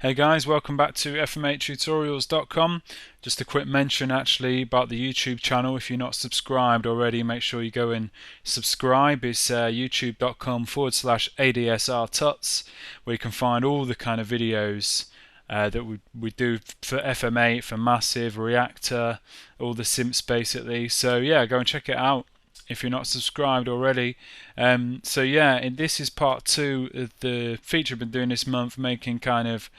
Hey guys, welcome back to FM8tutorials.com. Just a quick mention actually about the YouTube channel. If you're not subscribed already, make sure you go and subscribe. It's youtube.com/ADSR tuts, where you can find all the kind of videos that we do for FM8, for Massive, Reactor, all the synths basically. So yeah, go and check it out if you're not subscribed already. So yeah, and this is part 2 of the feature I've been doing this month, making kind of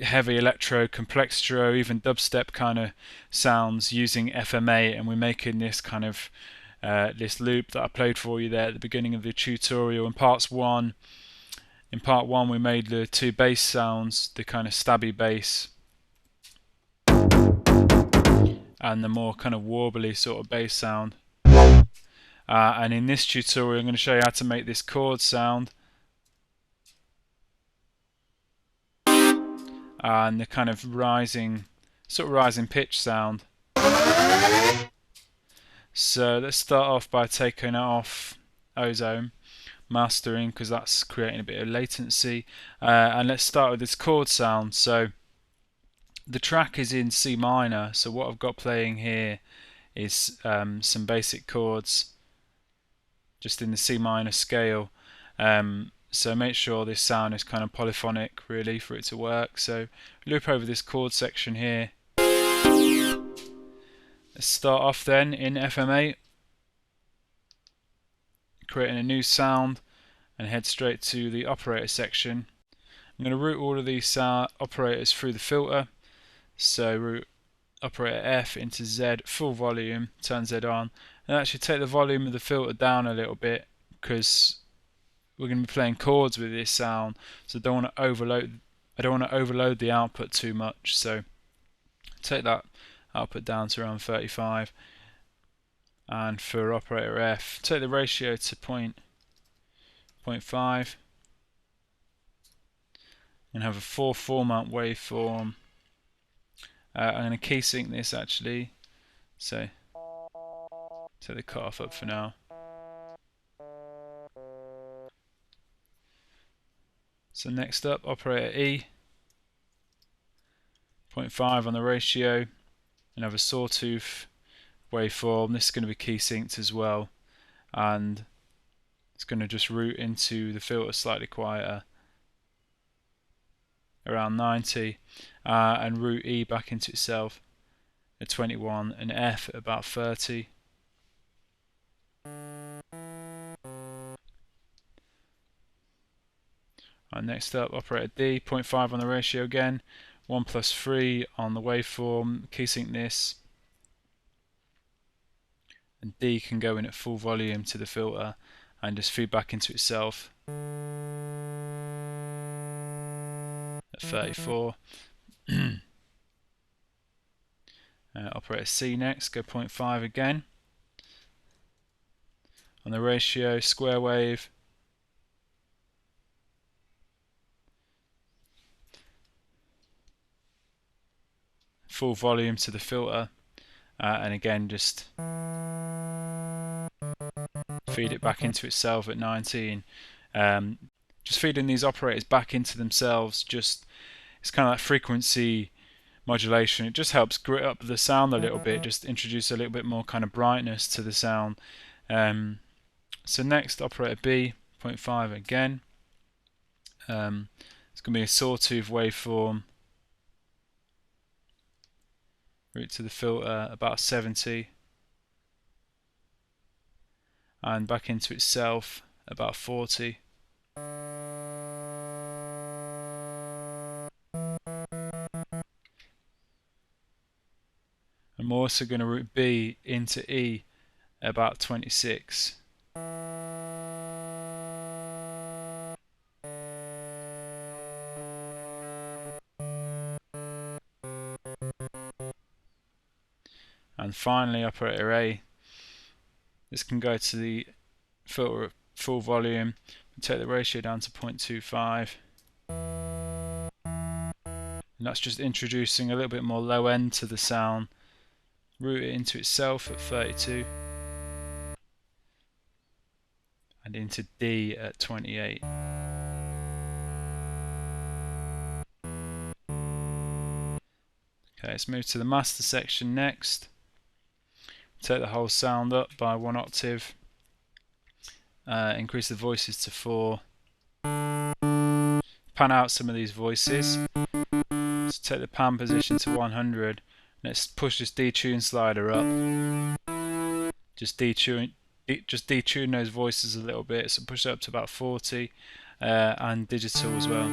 heavy electro, complextro, even dubstep kind of sounds using FM8, and we're making this kind of this loop that I played for you there at the beginning of the tutorial. In part 1 we made the 2 bass sounds, the kind of stabby bass and the more kind of warbly sort of bass sound. And in this tutorial I'm going to show you how to make this chord sound and the kind of rising pitch sound. So let's start off by taking it off ozone, mastering, because that's creating a bit of latency, and let's start with this chord sound. So the track is in C minor, so what I've got playing here is some basic chords just in the C minor scale. So make sure this sound is kind of polyphonic really for it to work. So loop over this chord section here. Let's start off then in FM8, creating a new sound, and head straight to the operator section. I'm going to route all of these operators through the filter. So route operator F into Z, full volume, turn Z on, and actually take the volume of the filter down a little bit because we're going to be playing chords with this sound, so I don't want to overload the output too much. So take that output down to around 35, and for operator F, take the ratio to 0.5 and have a 4 format waveform. I'm going to key sync this actually, so take the cutoff up for now. So next up, operator E, 0.5 on the ratio, and have a sawtooth waveform. This is going to be key synced as well, and it's going to just route into the filter slightly quieter, around 90, and route E back into itself at 21, and F at about 30. And next up, operator D, 0.5 on the ratio again, 1+3 on the waveform, key sync this, and D can go in at full volume to the filter and just feed back into itself at 34. Operator C next, go 0.5 again on the ratio, square wave, full volume to the filter, and again just feed it back into itself at 19. Just feeding these operators back into themselves, it's kind of like frequency modulation. It just helps grit up the sound a little bit, just introduce a little bit more kind of brightness to the sound. So next, operator B, 0.5 again. It's going to be a sawtooth waveform, route to the filter about 70, and back into itself about 40. I'm also going to route B into E about 26. And finally, operator A, this can go to the filter at full volume and take the ratio down to 0.25. And that's just introducing a little bit more low end to the sound. Route it into itself at 32 and into D at 28. Okay, let's move to the master section next. Take the whole sound up by 1 octave. Increase the voices to 4. Pan out some of these voices. Let's take the pan position to 100. Let's push this detune slider up. Just detune those voices a little bit. So push it up to about 40, and digital as well.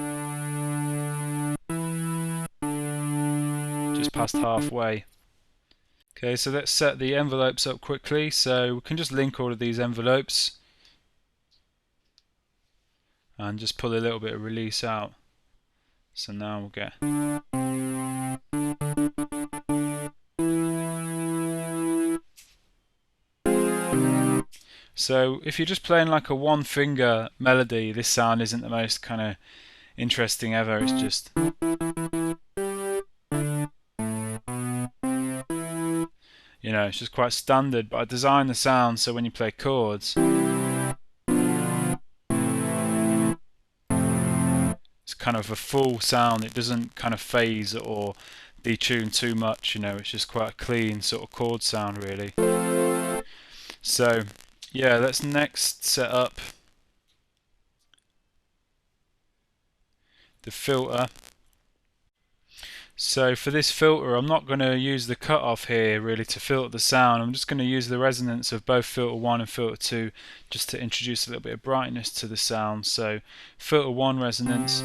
Just past halfway. Okay, so let's set the envelopes up quickly. So we can just link all of these envelopes and just pull a little bit of release out. So now we'll get so if you're just playing like a one finger melody, this sound isn't the most kind of interesting ever. It's just it's just quite standard, but I designed the sound so when you play chords it's kind of a full sound. It doesn't kind of phase or detune too much, it's just quite a clean sort of chord sound really. So yeah, let's next set up the filter. So for this filter, I'm not going to use the cutoff here really to filter the sound. I'm just going to use the resonance of both filter 1 and filter 2 just to introduce a little bit of brightness to the sound. So filter 1 resonance,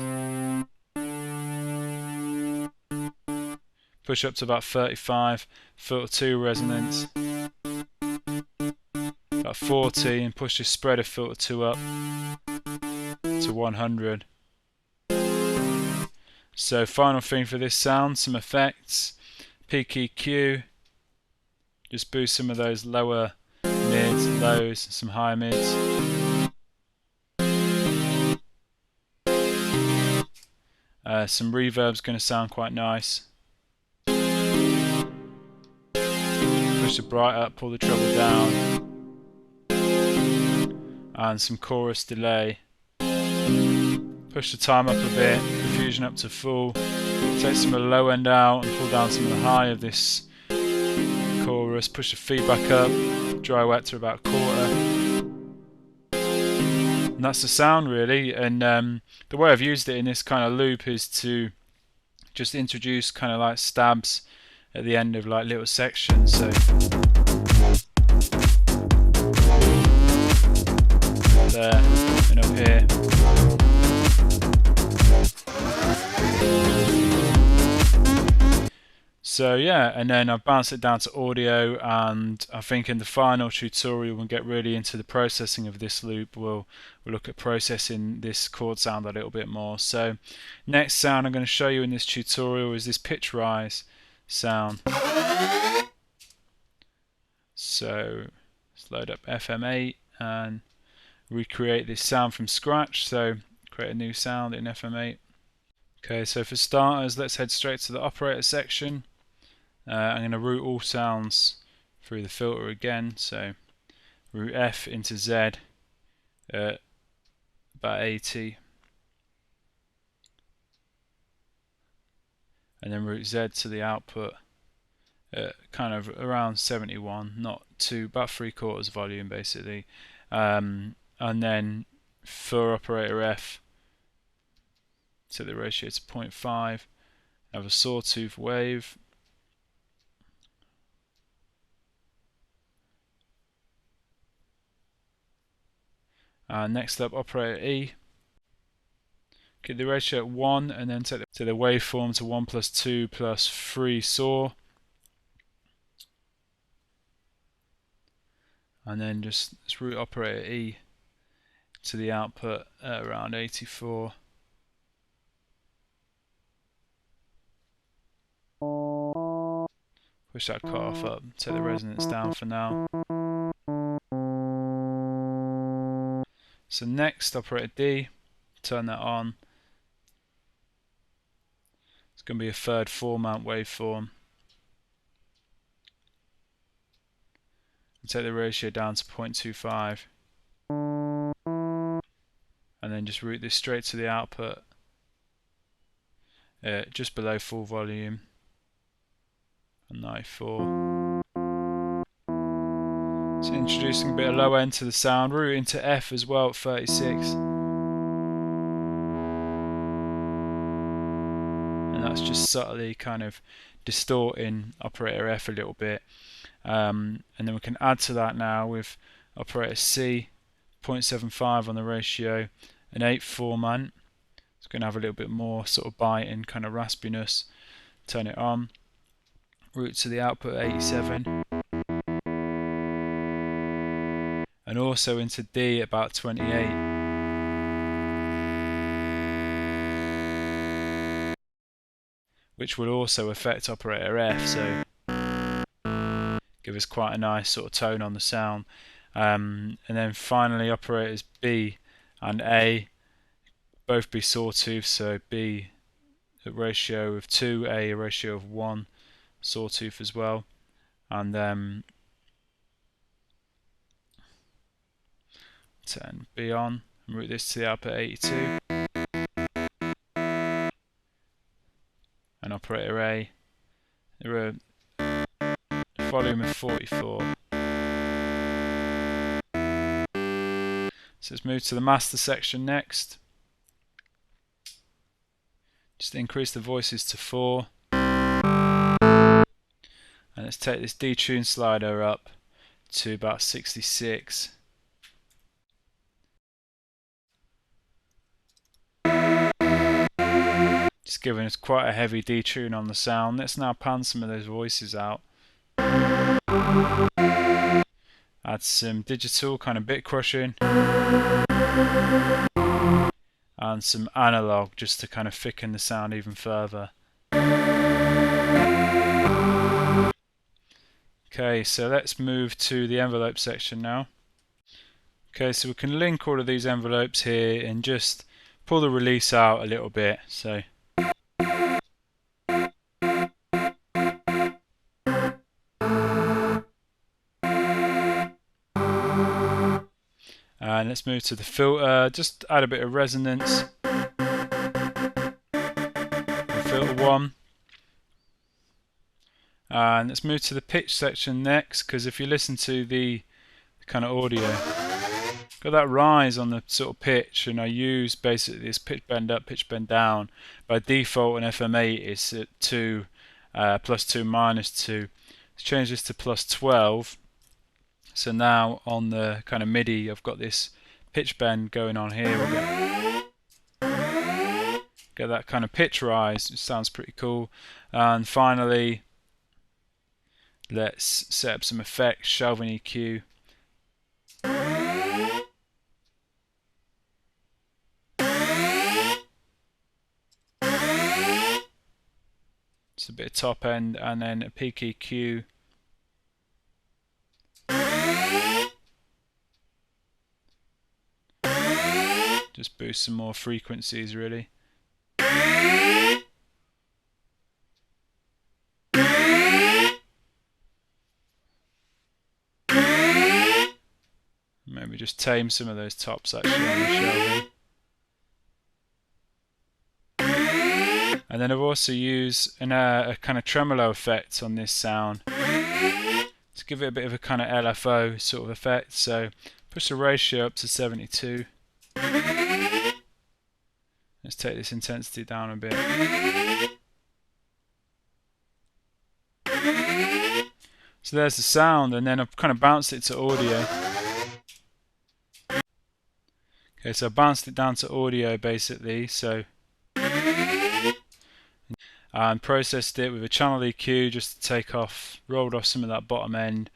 push up to about 35, filter 2 resonance, about 40, and push the spread of filter 2 up to 100. So final thing for this sound, some effects, peak EQ, just boost some of those lower mids, lows, some higher mids. Some reverb's going to sound quite nice. Push the bright up, pull the treble down, and some chorus delay. Push the time up a bit, diffusion up to full, take some of the low end out and pull down some of the high of this chorus, push the feedback up, dry wet to about a quarter. And that's the sound really, and the way I've used it in this kind of loop is to just introduce kind of like stabs at the end of like little sections. So there and up here. So yeah, and then I've bounced it down to audio, and I think in the final tutorial we'll get really into the processing of this loop. We'll look at processing this chord sound a little bit more. So next sound I'm going to show you in this tutorial is this pitch rise sound. So let's load up FM8 and recreate this sound from scratch. So create a new sound in FM8. Okay, so for starters, let's head straight to the operator section. I'm going to route all sounds through the filter again, so route F into Z at about 80, and then route Z to the output at kind of around 71, not too, about 3/4 volume basically, and then for operator F, set the ratio to 0.5, have a sawtooth wave. Next up, operator E. Get the ratio at 1 and then take the waveform to 1 plus 2 plus 3 saw. And then just route operator E to the output at around 84. Push that cutoff up, take the resonance down for now. So next, operator D, turn that on. It's going to be a third 4-mount waveform. Take the ratio down to 0.25. And then just route this straight to the output, just below full volume. and 94. So introducing a bit of low end to the sound, routing to F as well at 36. And that's just subtly kind of distorting operator F a little bit. And then we can add to that now with operator C, 0.75 on the ratio, an 8 formant. It's going to have a little bit more sort of biting, kind of raspiness. Turn it on. Route to the output at 87. And also into D at about 28. Which will also affect operator F, so give us quite a nice sort of tone on the sound. And then finally operators B and A both be sawtooth, so B a ratio of 2, A a ratio of 1, sawtooth as well. And then turn B on and route this to the output 82. And operator A, there are a volume of 44. So let's move to the master section next. Just increase the voices to 4. And let's take this detune slider up to about 66. Just giving us quite a heavy detune on the sound. Let's now pan some of those voices out. Add some digital kind of bit crushing. And some analog just to kind of thicken the sound even further. Okay, so let's move to the envelope section now. Okay, so we can link all of these envelopes here and just pull the release out a little bit. So and let's move to the filter, just add a bit of resonance. Filter 1. And let's move to the pitch section next, because if you listen to the kind of audio, got that rise on the sort of pitch, and I use basically this pitch bend up, pitch bend down. By default in FM8 it's at 2, +2, -2. Let's change this to +12. So now on the kind of MIDI I've got this pitch bend going on here. We'll get that kind of pitch rise, it sounds pretty cool. And finally let's set up some effects, shelving EQ. Just a bit of top end and then a peak EQ. Just boost some more frequencies really. Maybe just tame some of those tops actually on the shelving. And then I've also used a kind of tremolo effect on this sound to give it a bit of a kind of LFO sort of effect. So push the ratio up to 72. Let's take this intensity down a bit. So there's the sound, and then I've kind of bounced it to audio. Okay, so I bounced it down to audio basically, so and processed it with a channel EQ just to take off, rolled off some of that bottom end,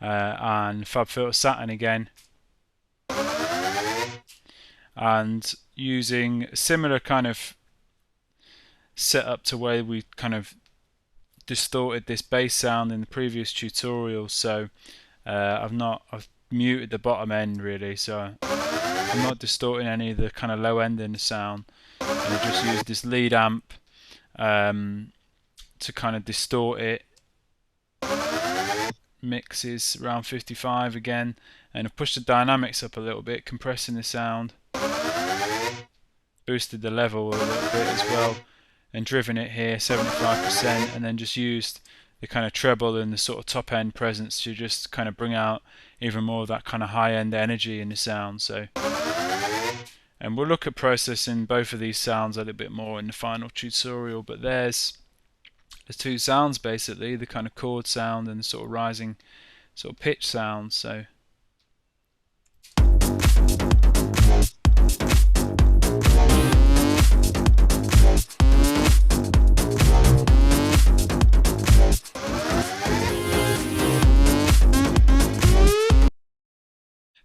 and FabFilter Satin again. And using a similar kind of setup to where we kind of distorted this bass sound in the previous tutorial. So I've muted the bottom end really, so I'm not distorting any of the kind of low end in the sound, and I just used this lead amp to kind of distort it. Mix is around 55 again, and I've pushed the dynamics up a little bit, compressing the sound, boosted the level a little bit as well, and driven it here 75%, and then just used the kind of treble and the sort of top end presence to just kind of bring out even more of that kind of high end energy in the sound. So, and we'll look at processing both of these sounds a little bit more in the final tutorial, but there's two sounds basically, the kind of chord sound and the sort of rising sort of pitch sound. So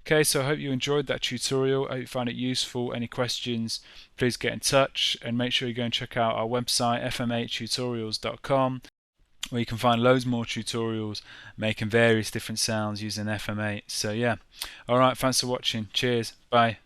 okay, so I hope you enjoyed that tutorial. I hope you found it useful. Any questions, please get in touch, and make sure you go and check out our website fm8tutorials.com, where you can find loads more tutorials making various different sounds using FM8. So yeah, alright, thanks for watching. Cheers, bye.